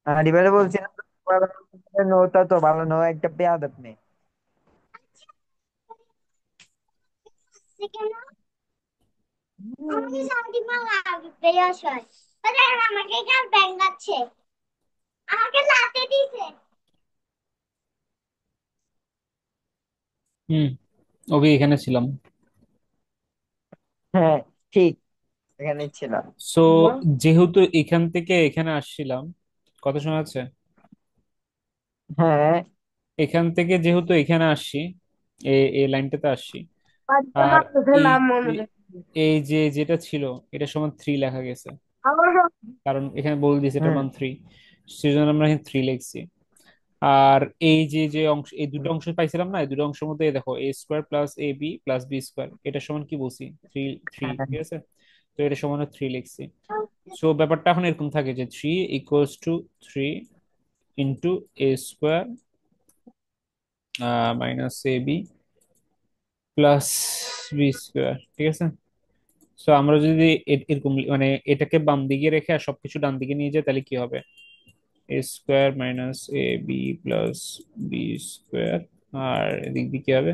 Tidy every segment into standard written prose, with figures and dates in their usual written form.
এবারে বলছিলাম তো, নৌতা তো ভালো নয়, একটা বেয়াদব মেয়ে। কেন? আমাকে শান্তিমা লাগবে আসলে। আরে আমাকে কাল ব্যাঙ্গাচ্ছে, আমাকে লাতে দিছে। হুম। ওকে, এখানে ছিলাম। হ্যাঁ, ঠিক, এখানে ছিল। সো যেহেতু এখান থেকে এখানে আসছিলাম, কত সময় আছে? হ্যাঁ, এখান থেকে যেহেতু এখানে আসছি, এই লাইনটাতে আসছি। আর এই নাম মনে যে এই যে যেটা ছিল, এটা সমান 3 লেখা গেছে, কারণ এখানে বলে দিয়েছে এটার হুম, মান 3। সেজন্য আমরা এখানে 3 লিখছি। আর এই যে যে অংশ, এই দুটো হুম, অংশ পাইছিলাম না, এই দুটো অংশের মধ্যে এই দেখো a² plus ab plus b², এটা সমান কি বলছি? 3। 3, হ্যাঁ, ঠিক আছে। তো এটা সমান 3 লিখছি। সো ব্যাপারটা এখন এরকম থাকে যে 3 = 3 into a² minus ab plus b², ঠিক আছে। সো আমরা যদি এরকম মানে এটাকে বাম দিকে রেখে আর সবকিছু ডান দিকে নিয়ে যাই, তাহলে কি হবে? a² minus ab plus b², আর এদিক দিয়ে কি হবে?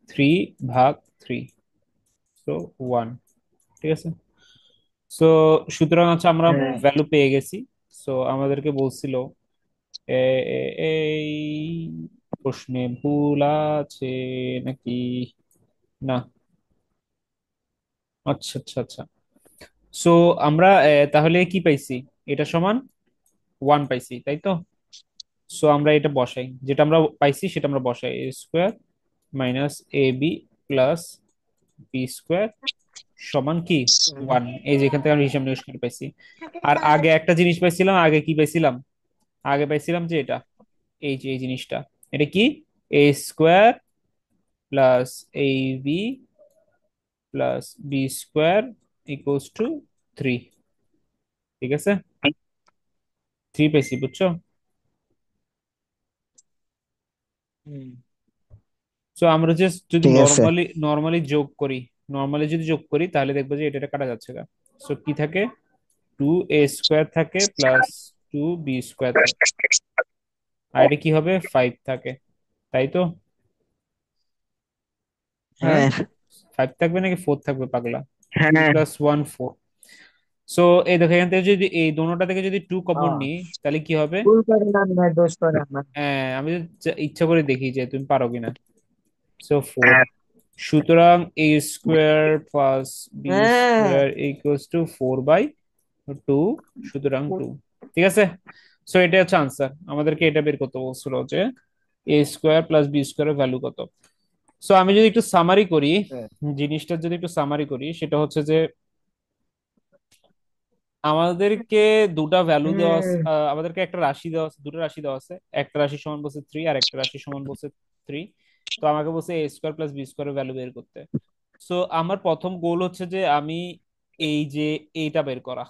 3/3, সো 1, ঠিক আছে। সো সুতরাং হচ্ছে আমরা হ্যাঁ, ভ্যালু পেয়ে গেছি। সো আমাদেরকে বলছিল এই প্রশ্নে ভুল আছে নাকি? না। আচ্ছা আচ্ছা আচ্ছা। সো আমরা তাহলে কি পাইছি? এটা সমান 1 পাইছি, তাই তো। সো আমরা এটা বসাই, যেটা আমরা পাইছি সেটা আমরা বসাই, a² minus ab plus b² সমান কি? হুম, 1। এই যে এখান থেকে আমি হিসাব নিকাশ করে পাইছি। আর আগে একটা জিনিস পাইছিলাম, আগে কি পাইছিলাম? আগে পাইছিলাম যে এটা, এই যে এই জিনিসটা, এটা কি? a² plus ab plus b² = 3, ঠিক আছে। 3 পাইছি, বুঝছো? হুম, সো আমরা জাস্ট যদি ঠিক আছে। নর্মালি নর্মালি যোগ করি, নর্মালি যদি যোগ করি তাহলে দেখবো যে এটা কাটা যাচ্ছে না। সো কি থাকে? 2a² থাকে প্লাস 2b² থাকে, আর এটা কি হবে? 5 থাকে, তাই তো। হ্যাঁ, হ্যাঁ, 5 থাকবে নাকি 4 থাকবে পাগলা? টু হ্যাঁ, প্লাস ওয়ান 4। সো এই দেখো, এখান থেকে যদি এই দোনোটা থেকে যদি 2 কমন ও, নিই, তাহলে কি হবে? ভুল করে না, না দোষ করে না। আমি তো ইচ্ছা করে দেখি যে তুমি পারো কিনা। সো 4। সুতরাং a² প্লাস বি হ্যাঁ, স্কোয়ার ইকুয়ালস টু 4/2, সুতরাং 2, ঠিক আছে। সো এটা হচ্ছে আনসার। আমাদেরকে এটা বের করতে বলছিল যে a² প্লাস b² এর ভ্যালু কত। সো আমি যদি একটু সামারি করি, জিনিসটা যদি একটু সামারি করি, সেটা হচ্ছে যে আমাদেরকে দুটা ভ্যালু দেওয়া হুম, আমাদেরকে একটা রাশি দেওয়া আছে, দুটো রাশি দেওয়া আছে। একটা রাশি সমান বলছে 3, আর একটা রাশি সমান বলছে 3। তো আমাকে বলছে a² প্লাস b² এর ভ্যালু বের করতে। সো আমার প্রথম গোল হচ্ছে যে আমি এই যে এইটা বের করা,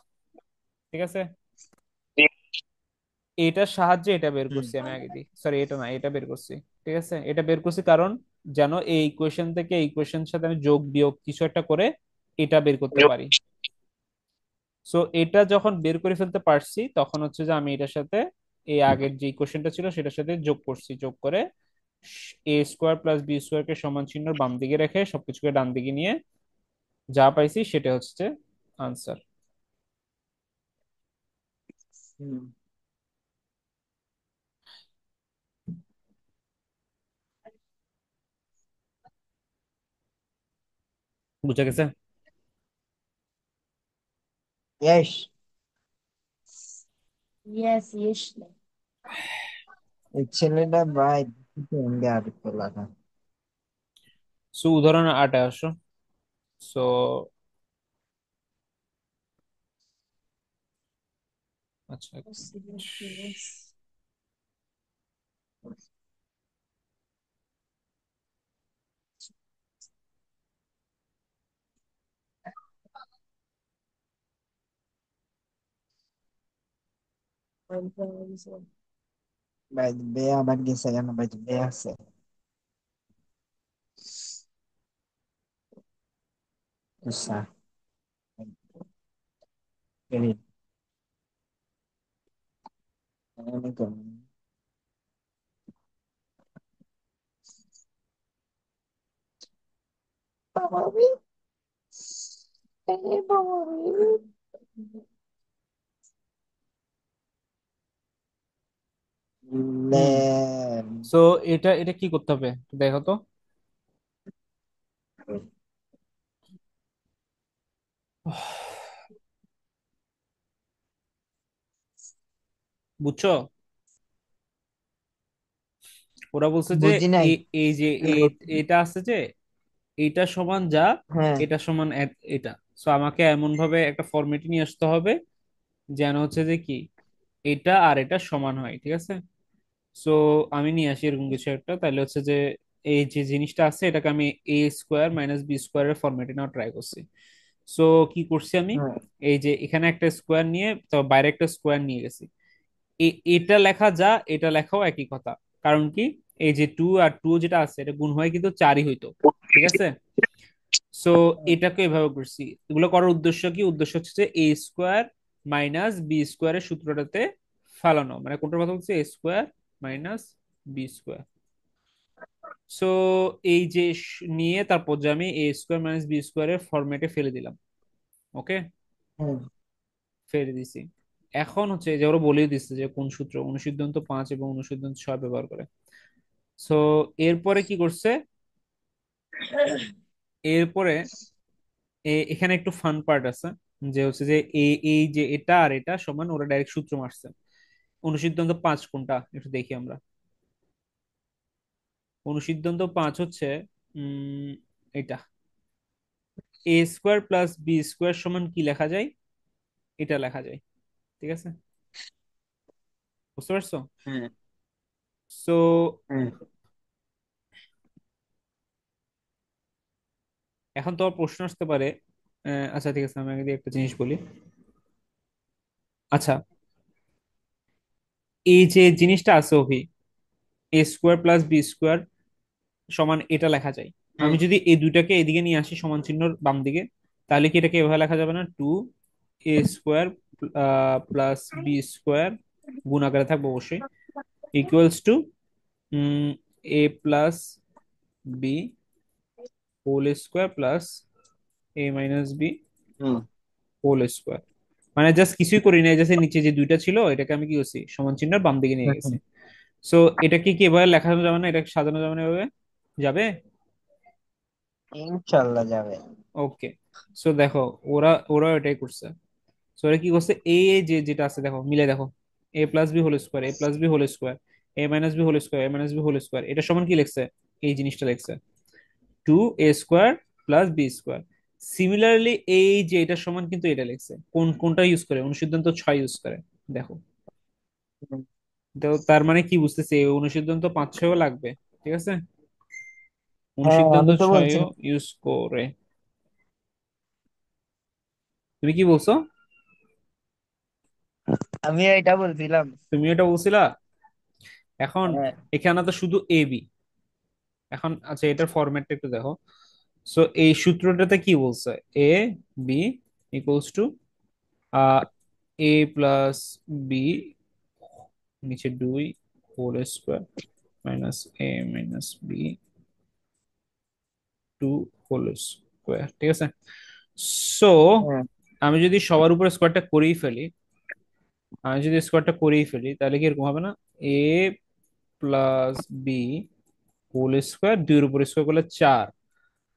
ঠিক আছে। এটার সাহায্যে এটা বের হুম, করছি আমি আগে দিই, সরি এটা না, এটা বের করছি। ঠিক আছে, এটা বের করছি কারণ যেন এই ইকুয়েশন থেকে এই ইকুয়েশনের সাথে আমি যোগ বিয়োগ কিছু একটা করে এটা বের করতে পারি। সো এটা যখন বের করে ফেলতে পারছি, তখন হচ্ছে যে আমি এটার সাথে এই আগের যে ইকুয়েশনটা ছিল সেটার সাথে যোগ করছি, যোগ করে a² প্লাস b² কে সমান চিহ্নর বাম দিকে রেখে সবকিছুকে ডান দিকে নিয়ে যা পাইছি সেটা হচ্ছে আনসার। হুম। বুঝা গেছে? Yes, yes, yes. এই ছেলেটা ভাই, আর লাগা। সো উদাহরণ 8-এ আসো। সো আচ্ছা, এক মিনিট। ভাই বে আবার গেছে কেন? ভাই বে আছে। আচ্ছা, আমি তো বাবারে, এ বাবারে। হুম। ল্যাম। সো এটা এটা কি করতে হবে একটু দেখো তো। বুঝছো? ওরা বলছে যে বুঝি নাই। এই যে এটা আছে যে এইটা সমান যা, হ্যাঁ। এটা সমান এটা। সো আমাকে এমন ভাবে একটা ফরম্যাটে নিয়ে আসতে হবে যেন হচ্ছে যে কি এটা আর এটা সমান হয়, ঠিক আছে? সো আমি নিয়ে আসি এরকম কিছু একটা, তাহলে হচ্ছে যে এই যে জিনিসটা আছে এটাকে আমি এ স্কোয়ার মাইনাস বি স্কোয়ারের ফরম্যাটে নেওয়ার ট্রাই করছি। সো কি করছি আমি, হ্যাঁ। এই যে এখানে একটা স্কোয়ার নিয়ে তো বাইরে একটা স্কোয়ার নিয়ে গেছি। এটা লেখা যা এটা লেখাও একই কথা। কারণ কি, এই যে টু আর টু যেটা আছে এটা গুণ হয় কিন্তু চারই হইতো, ঠিক আছে? সো এটাকে এভাবে করছি। এগুলো করার উদ্দেশ্য কি, উদ্দেশ্য হচ্ছে যে এ স্কোয়ার মাইনাস বি স্কোয়ারের সূত্রটাতে ফালানো, মানে কোনটার কথা বলছি, A square minus B square. So এই যে নিয়ে তারপর যে আমি এ স্কোয়ার মাইনাস বি স্কোয়ারের ফরম্যাটে ফেলে দিলাম। ওকে, হুম। ফেলে দিছি। এখন হচ্ছে যে ওরা বলেই দিচ্ছে যে কোন সূত্র, অনুসিদ্ধান্ত 5 এবং অনুসিদ্ধান্ত 6 ব্যবহার করে। সো এরপরে কি করছে, এরপরে এখানে একটু ফান পার্ট আছে, যে হচ্ছে যে এই যে এটা আর এটা সমান, ওরা ডাইরেক্ট সূত্র মারছে। অনুসিদ্ধান্ত 5 কোনটা একটু দেখি আমরা। অনুসিদ্ধান্ত 5 হচ্ছে উম এটা এ স্কোয়ার প্লাস বি স্কোয়ার সমান কি লেখা যায়, এটা লেখা যায়, ঠিক আছে? বুঝতে পারছো? হুম। সো হুম। এখন তো প্রশ্ন আসতে পারে, আচ্ছা ঠিক আছে আমি আগে দিয়ে একটা জিনিস বলি। আচ্ছা, এই যে জিনিসটা আছে অভি, এ স্কোয়ার প্লাস বি স্কোয়ার সমান এটা লেখা যায়। আমি হুম। যদি এই দুইটাকে এদিকে নিয়ে আসি সমান চিহ্নর বাম দিকে, তাহলে কি এটাকে এভাবে লেখা যাবে না, টু এ স্কোয়ার প্লাস বি স্কোয়ার গুণ আকারে থাকবে অবশ্যই, equals to A plus B whole square plus a minus b hmm. Whole square. মানে জাস্ট কিছুই করি না, জাস্ট নিচে যে দুইটা ছিল এটাকে আমি কি করছি, সমান চিহ্নের বাম দিকে নিয়ে গেছি। হুম। সো এটা কি কি এভাবে লেখানো যাবে না, এটা সাজানো যাবে না এভাবে? যাবে। ইনশাল্লাহ যাবে। ওকে। সো দেখো, ওরা ওরা এটাই করছে। সো ওরা কি করছে, এই এই যে যেটা আছে দেখো, মিলে দেখো, A plus B whole square, A plus B whole square, A minus B whole square, A minus B whole square, এটা সমান কি লিখছে, এই জিনিসটা লিখছে, টু এ square plus B square. Similarly এই যে এটা সমান কিন্তু এটা লিখছে কোনটা ইউজ করে, অনুসিদ্ধান্ত 6 ইউজ করে। দেখো, হুম। তো তার মানে কি বুঝতেছে, এই অনুসিদ্ধান্ত 5-6 লাগবে, ঠিক আছে? হ্যাঁ, অনুসিদ্ধান্ত আমি তো 6 বলছিলাম। ইউজ করে। তুমি কি বলছো? আমি এটা বলছিলাম। তুমি এটা বলছিলা। এখন হ্যাঁ। এখানে তো শুধু এ বি। এখন আচ্ছা এটার ফরম্যাটটা একটু দেখো। সো এই সূত্রটাতে কি বলছে, A B equals to A plus B নিচে 2 হোল স্কোয়ার মাইনাস এ মাইনাস বি 2 হোল স্কোয়ার, ঠিক আছে? সো হ্যাঁ। আমি যদি সবার উপরে স্কোয়ারটা করেই ফেলি, আমি যদি স্কোয়ারটা করেই ফেলি তাহলে কি এরকম হবে না, এ প্লাস বি হোল স্কোয়ার, 2 এর উপর স্কোয়ার করলে 4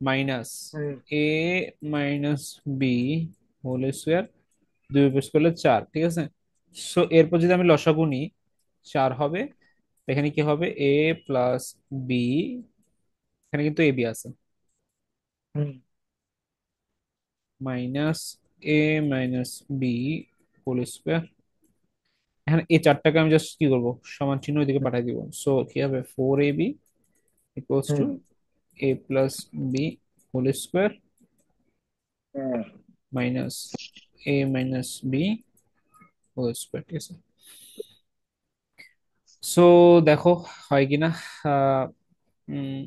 মাইনাস হুম। এ মাইনাস বি হোল স্কোয়ার, 2 উপর স্কোয়ার করলে 4, ঠিক আছে? সো এরপর যদি আমি লসাগু নিই 4 হবে। এখানে কি হবে, এ প্লাস বি, এখানে কিন্তু এ বি আছে, হুম। মাইনাস এ মাইনাস বি হোল স্কোয়ার। এখানে এই চারটাকে আমি জাস্ট কি করবো, সমান চিহ্ন ওইদিকে পাঠিয়ে দিব। সো কি হবে, 4ab equals to hmm. A plus B whole square হ্যাঁ। মাইনাস এ মাইনাস বি হোল স্কোয়ার, ঠিক আছে? সো দেখো হয় কিনা। আহ, উম,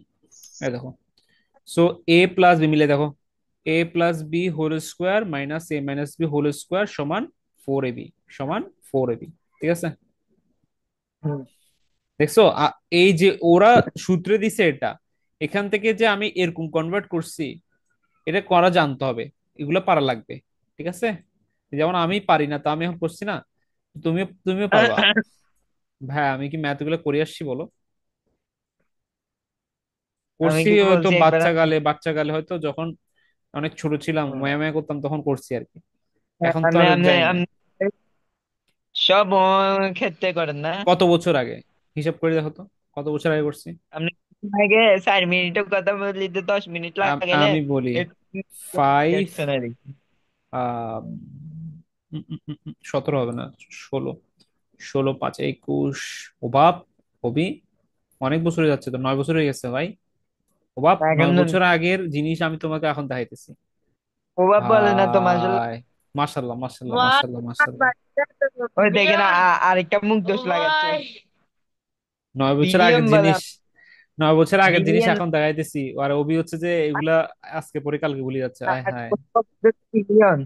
এই দেখো, সো এ প্লাস বি মিলে দেখো, A plus B whole square minus A minus B whole square সমান 4ab, সমান 4ab, ঠিক আছে? হুম। দেখছো এই যে ওরা সূত্রে দিছে এটা, এখান থেকে যে আমি এরকম কনভার্ট করছি, এটা করা জানতে হবে, এগুলো পারা লাগবে। ঠিক আছে, যেমন আমি পারি না, তো আমি এখন করছি না, তুমিও পারবা। ভাই আমি কি ম্যাথ গুলো করে আসছি বলো? আমি করছি কি হয়তো বলছি একবার বাচ্চা কালে হয়তো যখন অনেক ছোট ছিলাম, হুম। ময়া ময়া করতাম, তখন করছি আর কি। এখন তো আপনি আর আপনি যাই না। আপনি সব ক্ষেত্রে করেন না? কত বছর আগে হিসাব করে দেখো তো, কত বছর আগে করছি। আপনি আগে 4 মিনিটের কথা বললি তো 10 মিনিট লাগাইলে আমি বলি একটু 5, শোনা দেখি। 17 হবে না, 16, 16 5 21, ওবাব, হবি, অনেক বছর হয়ে যাচ্ছে তো, 9 বছর হয়ে গেছে ভাই। ওবাব, এখন 9 বছর আগের জিনিস আমি তোমাকে এখন দেখাইতেছি। প্রভাব বলে না তো মাসুল। ভাই মাশাল্লাহ মাশাল্লাহ মাশাল্লাহ মাশাল্লাহ। ওই দেখেন আরেকটা মুখ দোষ লাগাচ্ছে। 9 বছর বিলিয়ন আগের বলা, জিনিস, 9 বছর আগের জিনিস বিলিয়ন। এখন দেখাইতেছি, আর অবি হচ্ছে যে এগুলা আজকে পরে কালকে ভুলে যাচ্ছে, আয় হায়। বিলিয়ন,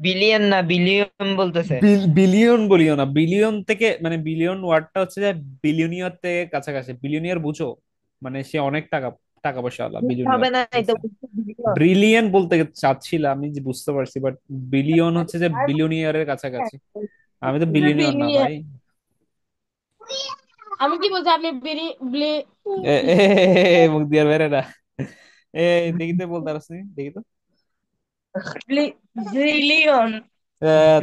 বিলিয়ন না বিলিয়ন বলতেছে। বিলিয়ন বলিও না, বিলিয়ন থেকে মানে বিলিয়ন ওয়ার্ডটা হচ্ছে যে বিলিয়নিয়ার থেকে কাছাকাছি। বিলিয়নিয়ার বুঝো, মানে সে অনেক টাকা, টাকা পয়সা আলা বিলিয়নিয়ার, হবে না, ঠিক এটা আছে। বিলিয়ন। ব্রিলিয়ন বলতে চাচ্ছিলাম আমি, যে বুঝতে পারছি, বাট বিলিয়ন হচ্ছে যে বিলিয়নিয়ারের কাছাকাছি। আমি তো বিলিয়নিয়ার না বিলিয়ন। ভাই। আমি কি বলছি, আপনি মুখ দিয়ে বেরে না। দেখিতে বলতে পারছি, দেখি তো। ব্রিলিয়ন।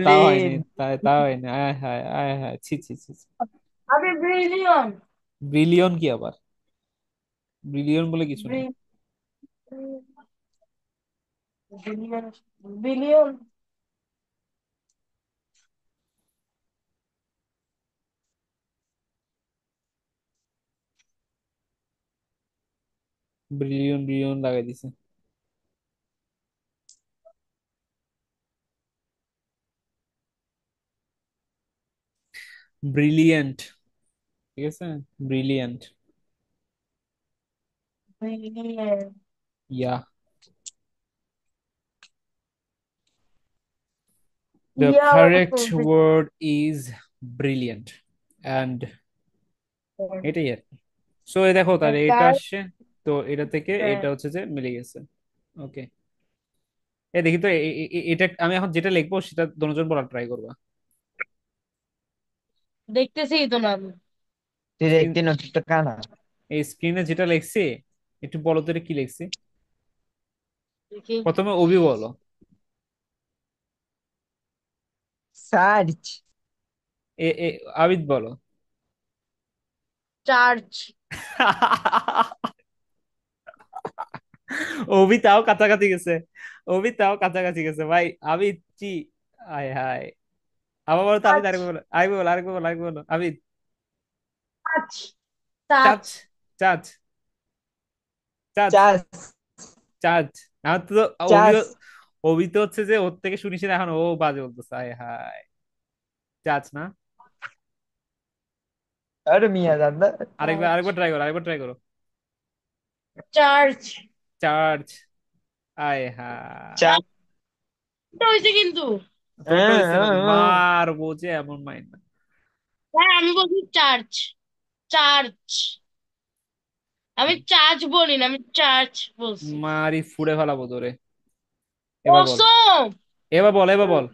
তাও হয়নি, তাও হয়নি, আয় হায় আয় হায়, ছি ছি ছি ছি। আপনি ব্রিলিয়ন। ব্রিলিয়ন কি আবার? ব্রিলিয়ন বলে কিছু নেই। বিলিয়ন। বিলিয়ন। ব্রিলিয়ন ব্রিলিয়ন লাগাই দিছে। ব্রিলিয়েন্ট, ঠিক আছে, brilliant. Billion. Yeah, the yeah correct word is brilliant, and এটাই আর কি। সো এই দেখো তাহলে এটা তার আসছে, তো এটা থেকে এটা হচ্ছে যে মিলে গেছে। ওকে, এ দেখি তো এটা আমি এখন যেটা লিখবো সেটা দুজন বলার ট্রাই করবা। দেখতেছি তো না আমি। তুই স্ক্রিন, দেখতে নতুন তো কানা। এই স্ক্রিনে যেটা লিখছি, একটু বলো তো এটা কি লিখছি। দেখি। প্রথমে অভি বলো। সার্চ। এ আবিদ বলো। চার্চ। অভি তাও কাছাকাছি গেছে, অভি তাও কাছাকাছি গেছে ভাই। আবিদ চি, আয় হায়। আবার বলো তো আবিদ, চার্চ। আরেকবার বলো আবিদ। চার্চ। চার্চ। চাচ, চাচ, চাচ, চার্চ। চাচ। আমার তো অভি, চার্চ। অভি তো হচ্ছে যে ওর থেকে শুনিস না, এখন ও বাজে বলতেছে, আয় হায়। চাচ না, আরে মিয়া দাদা। আরেকবার চার্চ। আরেকবার ট্রাই করো, আরেকবার ট্রাই করো। চার্চ। চার্চ, আয় হায়। চার্চ। এটা হয়েছে কিন্তু। তোরটা হয়েছে নাকি? মার বোঝে এমন মাইন্ড না। হ্যাঁ, আমি বলছি চার্চ। চার্চ। আমি চার্চ বলি না, আমি চার্চ বলছি। মারি ফুড়ে ফেলাবো তোরে। এবার বল, অসম। এবার বল।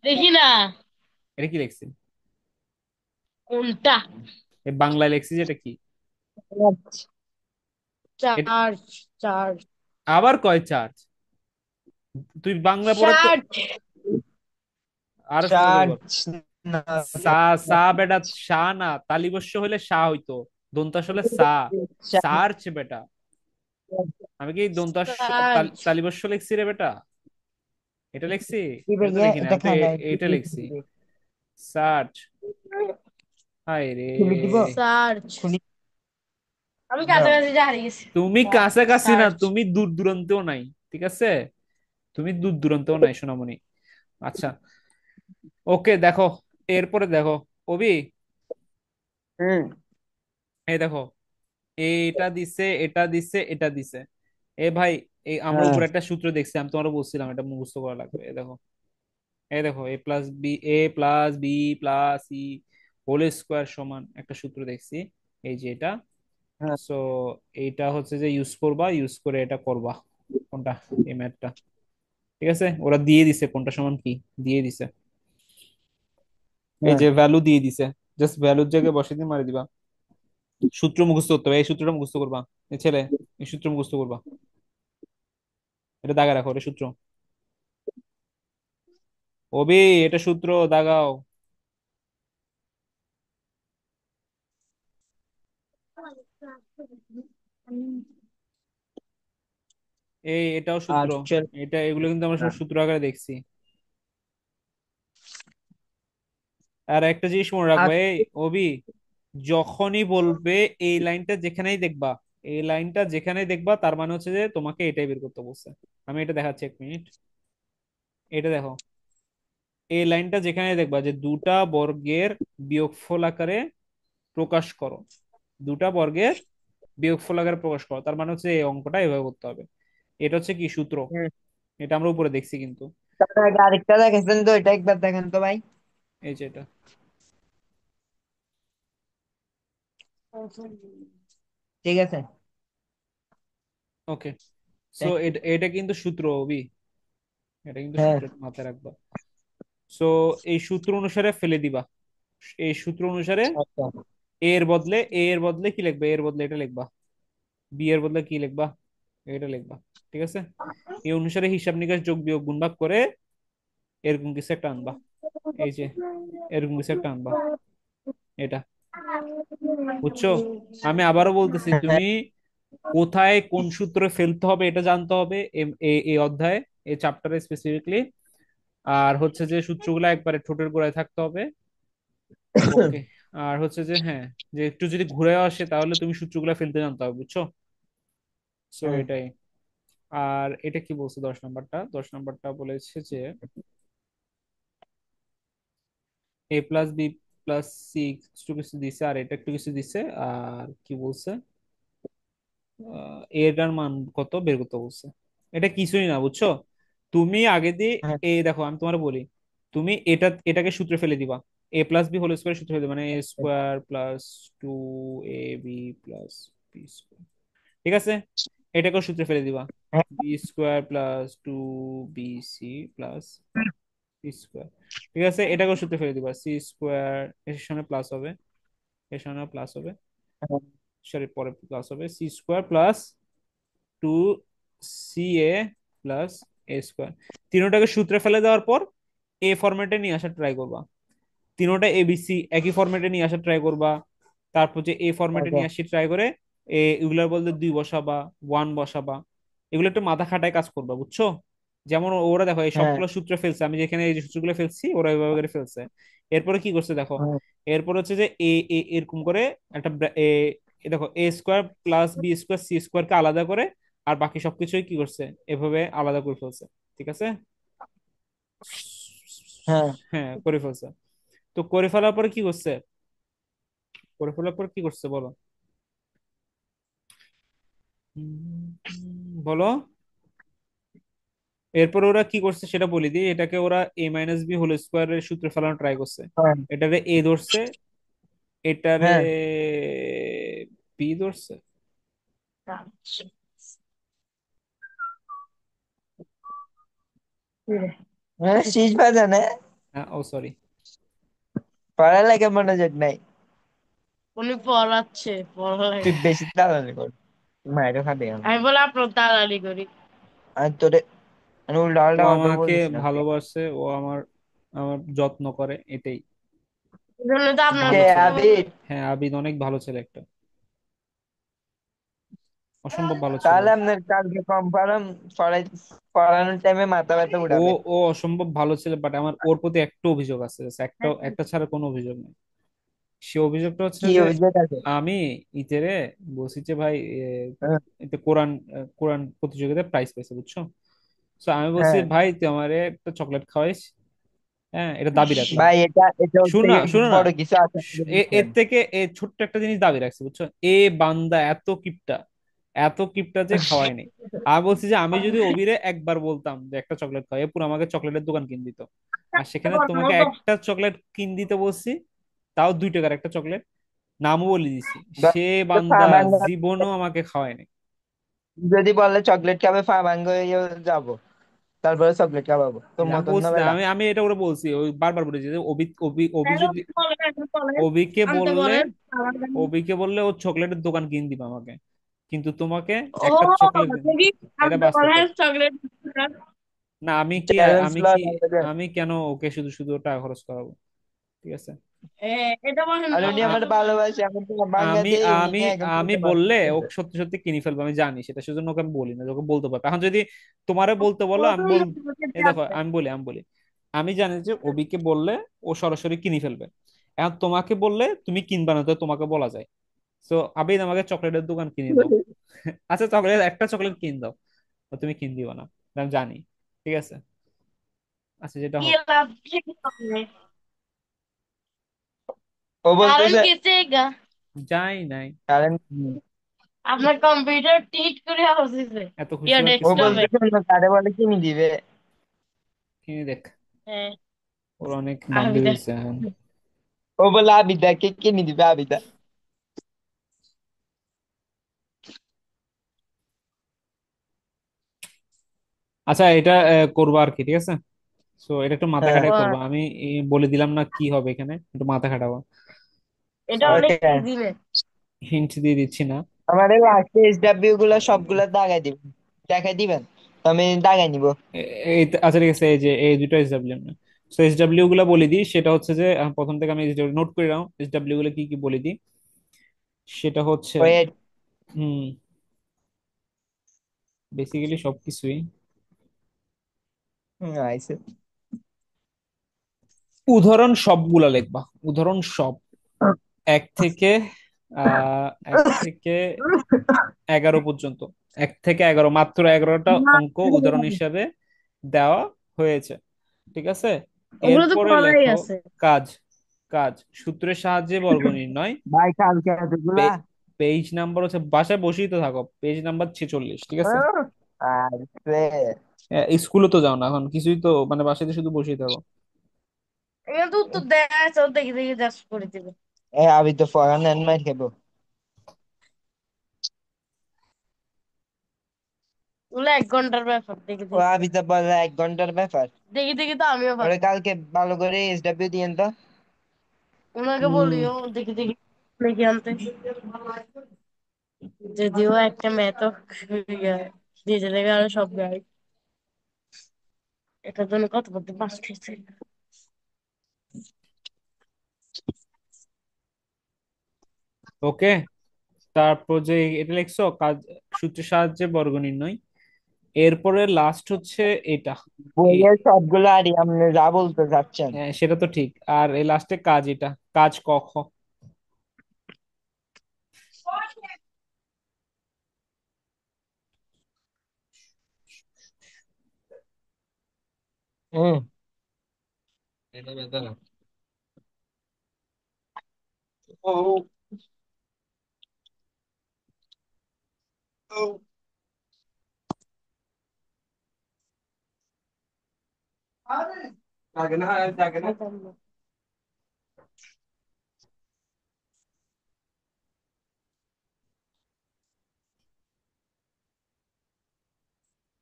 দেখি না এটা কি লিখছি? কোনটা। এই বাংলায় লিখছি যেটা কি? এটা চার্চ। চার্চ। আবার কয় চার্চ? তুই বাংলা পড়ে তো চার্চ। আরো সুন্দর করে বল। চার্চ না। সা, সা বেটা, সা না, তালিবস্য হলে সা হইতো, দন্তাস হলে সা। সার্চ বেটা, আমি কি দন্তাস চার্চ। তালিবস্য লিখছি রে বেটা? এটা লিখছি? কি এটা তো ভাইয়া, লিখি না, এটা আমি তো খায় না। এইটা লিখছি, সার্চ। হায় রে, খুলি দিব। চার্চ। খুলি আমি দাও। কাছাকাছি যা হারিয়ে গেছি। তুমি কাছাকাছি না, চার্চ। তুমি দূর দূরান্তেও নাই, ঠিক আছে, তুমি দূর দূরান্তেও নাই সোনামণি। আচ্ছা, ওকে দেখো, এরপরে দেখো অবি, হুম। এই দেখো, এটা দিছে, এটা দিছে, এটা দিছে। এ ভাই, এই আমরা হ্যাঁ। উপরে একটা সূত্র দেখছি, আমি তোমার বলছিলাম এটা মুখস্থ করা লাগবে। এই দেখো, এ দেখো, A plus B, A plus B plus C whole square সমান একটা সূত্র দেখছি, এই যে এটা। হ্যাঁ সো এইটা হচ্ছে যে ইউজ করবা, ইউজ করে এটা করবা। কোনটা? এই ম্যাথটা। ঠিক আছে, ওরা দিয়ে দিছে কোনটা সমান কি, দিয়ে দিছে। এই হ্যাঁ যে ভ্যালু দিয়ে দিছে, জাস্ট ভ্যালুর জায়গায় বসে দিয়ে মারি দিবা। সূত্র মুখস্থ করতে হবে, এই সূত্রটা মুখস্থ করবা। এই ছেলে, এই সূত্র মুখস্থ করবা। এটা দাগা রাখো, এটা সূত্র। ওবি, এটা সূত্র, দাগাও। এই এটাও সূত্র। আচ্ছা। এটা এগুলো কিন্তু আমরা সব সূত্র আকারে দেখছি। আর একটা জিনিস মনে রাখবা, এই আচ্ছা। অবি, যখনই বলবে এই লাইনটা যেখানেই দেখবা, এই লাইনটা যেখানেই দেখবা তার মানে হচ্ছে যে তোমাকে এটাই বের করতে বলছে। আমি এটা দেখাচ্ছি, এক মিনিট। এটা দেখো, এই লাইনটা যেখানে দেখবা যে দুটা বর্গের বিয়োগফল আকারে প্রকাশ করো, দুটা বর্গের বিয়োগফল আকারে প্রকাশ করো, তার মানে হচ্ছে এই অঙ্কটা এভাবে করতে হবে। এটা হচ্ছে কি সূত্র, হুম। এটা আমরা উপরে দেখছি কিন্তু। তার আগে আরেকটা দেখেছেন তো, এটা একবার দেখেন তো ভাই। এই যে এটা। ঠিক আছে। ওকে। সো দেখি। এটা এটা কিন্তু সূত্র অবি, এটা কিন্তু হ্যাঁ। সূত্র, মাথায় রাখবা। সো এই সূত্র অনুসারে ফেলে দিবা, এই সূত্র অনুসারে আচ্ছা। এ এর বদলে কি লিখবে, এর বদলে এটা লিখবা। বি এর বদলে কি লিখবা, এটা লিখবা। ঠিক আছে, এই অনুসারে হিসাব নিকাশ যোগ বিয়োগ গুণ ভাগ করে এরকম কিছু একটা আনবা। এই যে এরকম কিছু একটা আনবা, এটা। বুঝছো? আমি আবারও বলতেছি, হ্যাঁ তুমি কোথায় কোন সূত্রে ফেলতে হবে এটা জানতে হবে এই অধ্যায়ে, এই চ্যাপ্টারে স্পেসিফিকলি। আর হচ্ছে যে সূত্রগুলো একবারে ঠোঁটের গোড়ায় থাকতে হবে। ওকে। আর হচ্ছে যে হ্যাঁ, যে একটু যদি ঘুরে আসে তাহলে তুমি সূত্রগুলো ফেলতে জানতে হবে, বুঝছো? সো হ্যাঁ এটাই। আর এটা কি বলছে 10 নম্বরটা, 10 নম্বরটা বলেছে যে a+b+c একটু কিছু দিছে, আর এটা একটু কিছু দিছে। আর কি বলছে, এটার মান কত বের করতে বলছে। এটা কিছুই না, বুঝছো? তুমি আগে দিয়ে, হ্যাঁ এই দেখো আমি তোমার বলি, তুমি এটাকে সূত্রে ফেলে দিবা। a+b হোল স্কোয়ার সূত্রে ফেলে দিবা, মানে a² + 2ab + b²। ঠিক আছে, এটাকেও সূত্রে ফেলে দিবা। হ্যাঁ b² + 2bc + c²। ঠিক আছে, এটাকেও সূত্রে ফেলে দিবা। c² এর সামনে প্লাস হবে, এর সামনে প্লাস হবে, সরি পরে প্লাস হবে। c² + 2ca + a²। সূত্রে ফেলে দেওয়ার পর এ ফরম্যাটে নিয়ে আসার ট্রাই করবা। তিনোটা এবিসি একই ফরম্যাটে নিয়ে আসার ট্রাই করবা। তারপর যে এ ফরম্যাটে আচ্ছা। নিয়ে আসি ট্রাই করে এগুলার বলতে 2 বসাবা, 1 বসাবা। এগুলো একটু মাথা খাটায় কাজ করবা, বুঝছো? যেমন ওরা দেখো এই হ্যাঁ সবগুলো সূত্র ফেলছে, আমি যেখানে এই যে সূত্রগুলো ফেলছি ওরা এইভাবে করে ফেলছে। এরপরে কি করছে দেখো, হ্যাঁ এরপর হচ্ছে যে এরকম করে একটা দেখো a² + b², c² কে আলাদা করে, আর বাকি সবকিছুই কি করছে, এভাবে আলাদা করে ফেলছে। ঠিক আছে, হ্যাঁ হ্যাঁ করে ফেলছে। তো করে ফেলার পরে কি করছে, করে ফেলার পর কি করছে বলো, বলো। এরপর ওরা কি করছে সেটা বলি দিই, এটাকে ওরা a−b হোল স্কোয়ারের সূত্রে ফেলানো ট্রাই করছে। হ্যাঁ এটারে এ ধরছে, এটারে হ্যাঁ বি ধরছে। হ্যাঁ, শীষ বাজা না। হ্যাঁ, ও সরি। পড়ালেখা মনোযোগ নাই। উনি পড়াচ্ছে, পড়ালেখা। তুই বেশি দালালি কর, মায়ের খাবে আমি। আমি বলে আপনার তাড়াতাড়ি করি। আর তোরে আমি উল্টা ও পাল্টা কথা আমাকে বলিস না তুই। ভালোবাসে, ও আমার আমার যত্ন করে, এটাই। এই জন্য তো খুব আপনার ভালো কে ছেলে। আবির? হ্যাঁ, আবিদ অনেক ভালো ছেলে একটা, অসম্ভব ভালো ছেলে। তাহলে আপনার কালকে কনফার্ম পড়াই, পড়ানোর টাইমে মাথা ব্যথা ও উঠাবে। ও অসম্ভব ভালো ছেলে, বাট আমার ওর প্রতি একটা অভিযোগ আছে, just একটা একটা ছাড়া কোনো অভিযোগ নেই। সে অভিযোগটা হচ্ছে কি যে অভিযোগ আছে? আমি ইতেরে বলছি যে ভাই, হ্যাঁ এতে কোরআন কোরআন প্রতিযোগিতায় প্রাইজ পেয়েছে, বুঝছো? তো আমি বলছি হ্যাঁ। ভাই তুই আমারে একটা চকলেট খাওয়াইস। হ্যাঁ, এটা দাবি রাখলাম। ভাই এটা ওর শুনো থেকে না, শুনো না, বড় কিছু আছে আমাদের এর বুঝছেন? থেকে ছোট্ট একটা জিনিস দাবি রাখছে, বুঝছো? বান্দা এত কিপটা, এত কিপটা যে খাওয়ায়নি। আমি বলছি যে আমি যদি অবিরে একবার বলতাম যে একটা চকলেট খাওয়াই, পুরো আমাকে চকলেটের দোকান কিনে দিত। আর সেখানে তোমাকে একটা চকলেট কিনে দিতে বলছি, তাও 2 টাকার একটা চকলেট, নামও বলে দিছি। সে ফা বান্দা ভাঙ্গা, জীবনও আমাকে খাওয়ায় নাই। যদি বলে চকলেট খাবে ফা ভাঙ্গা হয়ে যাবো, তারপরে চকলেট খাওয়াবো তোর আমি মতন না বলছি না, বেটা। আমি আমি এটা করে বলছি, ওই বারবার বলেছি যে অভি অভি অভি তাহলে যদি, আপনি বলেন, এখন বলেন, অভিকে আনতে বললে, বলেন আমার জন্য। অভিকে বললে ও চকলেটের দোকান কিনে দিবে আমাকে, কিন্তু তোমাকে ও একটা চকলেট দিন। দেখি, এটা আনতে বাস্তব বলেন কথা। চকলেট। না আমি কি, চ্যালেঞ্জ আমি কি, লয়। আমি কেন ওকে শুধু শুধু টাকা খরচ করাবো? ঠিক আছে। এটা বলেন আর তো। উনি আমার ভালোবাসে, এখন তো ভাঙ্গা আমি দেই উনি আমি এখন আমি বলতে বললে ও পারতেছে। সত্যি সত্যি কিনে ফেলবো, আমি জানি সেটা, সেজন্য ওকে আমি বলি না, যে ওকে বলতে পারবে। এখন যদি তোমারে বলতে বলো, আমি প্রথম বল, লোকেতে এই দেখো আছে। আমি বলি আমি জানি যে অবিকে বললে ও সরাসরি কিনে ফেলবে। এখন তোমাকে বললে তুমি কিনবা না, তো তোমাকে বলা যায়। তো আবিদ আমাকে চকলেটের দোকান কিনে দাও। আচ্ছা চকলেট, একটা চকলেট কিন দাও, তো তুমি কিন দিও না, আমি জানি। ঠিক আছে, আচ্ছা যেটা কি হোক। লাভ থেকে হবে? ও কারণ বলতেছে কেসে গা, যাই নাই। কারেন্ট, আপনার কম্পিউটার টিট করে আসছে, এত খুশি ইয়া হওয়ার ও কিছু নাই, ডেস্কটপে। বলতেছে অন্য কারে বলে কিনে দিবে। কিনে দেখ, হ্যাঁ, ওর অনেক আমি বান্ধবী দেখ। হয়েছে এখন। ও বলে আবিদাকে কিনে দিবে আবিদা। আচ্ছা এটা করবো আর কি, ঠিক আছে। সো এটা একটু মাথা হ্যাঁ, খাটাই করবো আমি, বলে দিলাম না কি হবে এখানে, একটু মাথা খাটাবো। এটা অনেক ওকে। Easy math. হিন্ট দিয়ে দিচ্ছি না। আমার এই লাস্টে এসডব্লিউ গুলো সবগুলো দাগাই দিবেন, দেখাই দিবেন, তো আমি দাগাই নিব। আচ্ছা ঠিক আছে, এই যে এই দুটো এসডব্লিউ না, সো এসডব্লিউ গুলা বলে দিই। সেটা হচ্ছে যে প্রথম থেকে আমি নোট করে নাও এসডব্লিউ গুলো কি কি বলে দিই। সেটা হচ্ছে, ওয়েট, হুম, বেসিক্যালি সবকিছুই। আইছে। উদাহরণ সবগুলা লিখবা, উদাহরণ সব, এক থেকে এক থেকে 11 পর্যন্ত, 1 থেকে 11, মাত্র 11টা অঙ্ক উদাহরণ হিসাবে দেওয়া হয়েছে। ঠিক আছে। ওগুলো তো এরপরে করাই লেখো আছে। কাজ, কাজ সূত্রের সাহায্যে বর্গ নির্ণয়। ভাই কালকে এতগুলা। পেজ নাম্বার হচ্ছে, বাসায় বসেই তো থাকো, পেজ নাম্বার 46, ঠিক আছে। আইছে। স্কুলে তো যাও না এখন, কিছুই তো মানে বাসায় শুধু বসেই থাকো। এখানে তো উত্তর দেয়া আছে, ও দেখে দেখে জাস্ট করে দিবে। এ আবি তো ফরান এন মার খাবো। ওগুলো 1 ঘন্টার ব্যাপার, দেখে ও দেখে। আবি তো বলে 1 ঘন্টার ব্যাপার। দেখে দেখে তো আমিও ওরে পারবো। কালকে ভালো করে এসডব্লিউ দিয়েন তো। ওনাকে হুম। বলিও দেখে দেখে লিখে আনতে। যদিও একটা ম্যাথ নিজে থেকে আরো সব গাই, এটার জন্য কত করতে পাস খেয়েছে। ওকে, তারপর যে এটা লিখছো কাজ, সূত্রের সাহায্যে বর্গ নির্ণয়। এরপরে লাস্ট হচ্ছে এটা, বইয়ের সবগুলো আরই আপনি যা বলতে চাচ্ছেন। সেটা তো ঠিক। আর এই লাস্টে কাজ, এটা কাজ ক খ। হুম। ও, ও, লাগে না, লাগে না।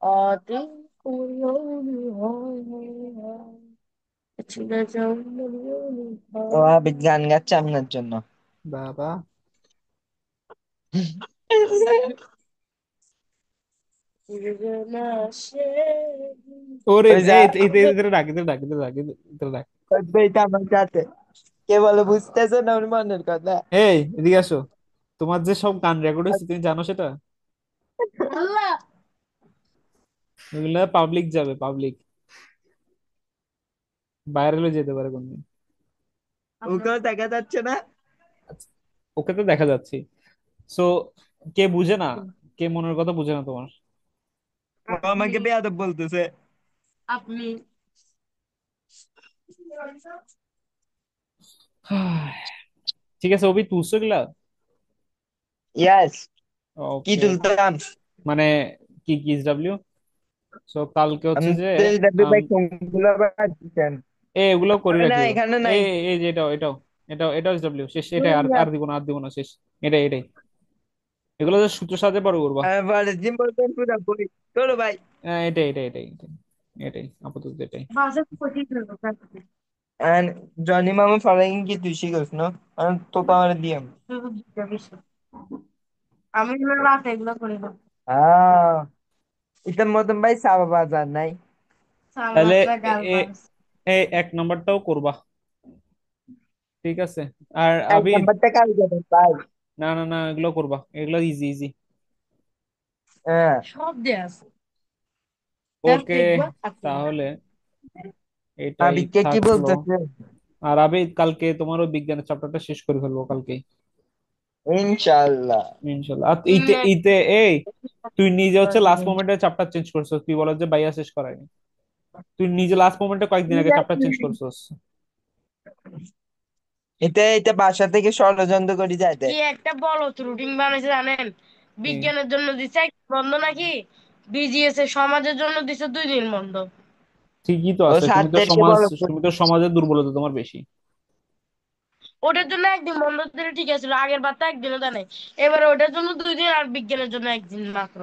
আদি ছিল ও আবি গান গাচ্ছে আপনার জন্য। বাবা, ওরে ওই যা, এই এদের ডাক, এদের ডাক, এদের ডাক, এদের ডাক। এইটা আমার সাথে কে বলে বুঝতেছে না ওর মনের কথা। এই এদিকে আসো, তোমার যে সব গান রেকর্ড হয়েছে তুমি জানো সেটা? আল্লাহ। এগুলো পাবলিক যাবে, পাবলিক ভাইরালে যেতে পারে কোনদিন। ওকেও দেখা যাচ্ছে না। আচ্ছা, ওকে তো দেখা যাচ্ছে। সো কে বুঝে না, কে মনের কথা বুঝে না তোমার? ও আপনি, আমাকে বেয়াদব বলতেছে। আপনি ঠিক আছে, অভি তুলছো এগুলা? ইয়াস। কি ওকে, তুলতাম? মানে কি কি ডাব্লিউ। সো কালকে হচ্ছে আমি যে তো ভাই কোনগুলো বাদ দিতেন। এগুলো করে না রাখিও। এখানে এ নাই। এই যে এটাও এটাও এটা ডব্লিউ শেষ, এটাই, আর আর দিব না, আর দিব না, শেষ। এটাই। এগুলো যে সূত্র সাহায্যে পরে করবা। পরের দিন বলবেন পুরো বই চলো ভাই। এটাই আপাতত এটাই। And জনি মামা ফলোইং কি তুই শিখছ না? আর তো আমার দিয়াম। আমি রাতে এগুলো করি না। ইতার মতন ভাই সাবা বাজার নাই। তাহলে সালমাত্রা এ এ গালবাস। এই এক নাম্বারটাও করবা, ঠিক আছে? আর এক আবিদ, নাম্বারটা কাল যাবেন ভাই। না এগুলো করবা, এগুলো ইজি ইজি। হ্যাঁ। সব দেয়া আছে। দেখ ওকে, দেখবো আচ্ছা। তাহলে এটাই আবিদকে কি থাকলো। বলতেছে? আর আবিদ, কালকে তোমার ওই বিজ্ঞানের চ্যাপ্টারটা শেষ করে ফেলবো কালকেই, ইনশাআল্লাহ। ইনশাল্লাহ। আর ইতে ইতে এই তুই নিজে হচ্ছে লাস্ট মোমেন্টে চ্যাপ্টার চেঞ্জ করছিস, তুই বলো যে ভাইয়া শেষ করায়নি। তুই নিজে লাস্ট মোমেন্টে কয়েকদিন আগে চ্যাপ্টার চেঞ্জ করছিস। এটা এটা বাসা থেকে ষড়যন্ত্র করে যায় কি দেয়। একটা বলো রুটিন বানাইছে জানেন? কি? বিজ্ঞানের জন্য দিছে 1 দিন বন্ধ নাকি, বিজিএস এর সমাজের জন্য দিছে 2 দিন বন্ধ। ঠিকই তো ও আছে, স্যারদেরকে বলো। তুমি তো সমাজের দুর্বলতা তোমার বেশি। ওটার জন্য 1 দিন বন্ধ দিলে ঠিক আছে, আগের বার তো 1 দিনও দেয় নাই। এবারে ওটার জন্য 2 দিন আর বিজ্ঞানের জন্য 1 দিন মাত্র।